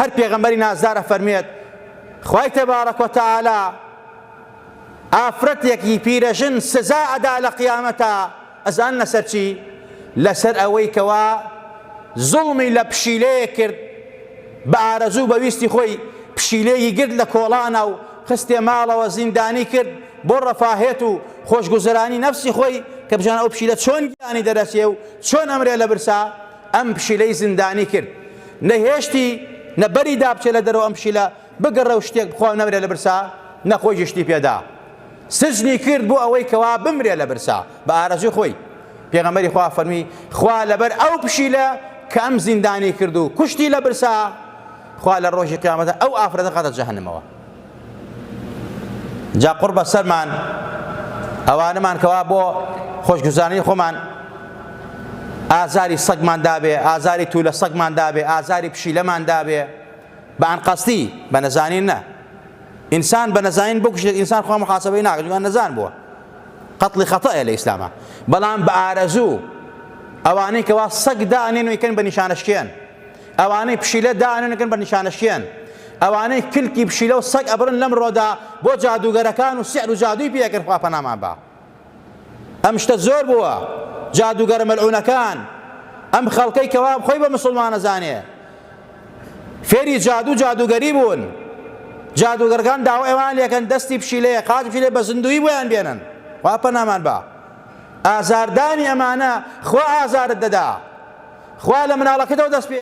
هەر پێغەمبەری نازدارە فەرمێت خوای تەبارەک و تەعالا ئافرەتێکی پیرەژن سزا ئەدا لە قیامەتە ئەزان لەسەر چی؟ لەسەر ئەوەی کەوا زوڵمی لە پشیلەیە کرد بە ئارەزوو بەویستی خۆی پشیلەیەکی گرت لە کۆڵانە و خستێ ماڵەوە زیندانی کرد بۆ ڕەفاهێت و خۆشگوزەرانی نەفسی خۆی کە بژانە ئەو پشیلە چۆن گیانی دەرەچێ و چۆن ئەمرێ لە برسا ئەم پشیلەی زیندانی کرد نەهێشتی نەبەری دابچێ لە دەرەوە ئەم پشیلە بگەڕە و شتێک بخوا نەمرێ لە برسا نەخۆی گشتی پێدا سجنی کرد بۆ ئەوەی کەوا بمرێ لە برسا بە ئارەزوی خۆی پێغەمبەری خوا فەرمی خوا لەبەر ئەو پشیلە کە ئەم زیندانی کرد و کوشتی لە برسا خوا لە ڕۆژی قیامەتە ئەو ئافرەتە قەتە جەهەنەمەوە جا قڕ بە سەرمان ئەوانەمان کەوا بۆ خۆشگوزارنی خۆمان ئازاری سەگمان دابێ ئازاری توولە سەگمان دابێ ئازاری پشیلەمان دابێ بە ئەنقەستی بە نەزانین نە ئینسان بە نەزانین بکوژێت ئینسان خوا محاسەبەی ناکات چونکە نەزان بووە قەتڵی خەتەیە لە ئیسلامە بەڵام بە ئارەزوو ئەوانەی کەوا سەگ دانێن و یکەن بە نیشانەشکێن ئەوانەی پشیلە دانێن یکەن بە نیشانەشکێن ئەوانەی کلکی پشیلە و سەگ ئەبرن لەم ڕۆدا بۆ جادوگەرەکان و سیحر و جادووی پێکرد خوا پەنامان بە ئەم شتە زۆر بووە جادوگەرە مەلعونەکان ئەم خەڵکەی کەوا خۆی بە مسلمانە زانێ فێری جادوگەری بوون جادوگەرەکان داوای ئەوان لێکەن دەستی پشیلەیە قاچی پشیلەیە بە زندوی بۆیان بێنن خوا پەنامان بە ئازاردانی ئەمانە خوا ئازارت دەدا خوا لە مناڵەکەتەوە دەست پێ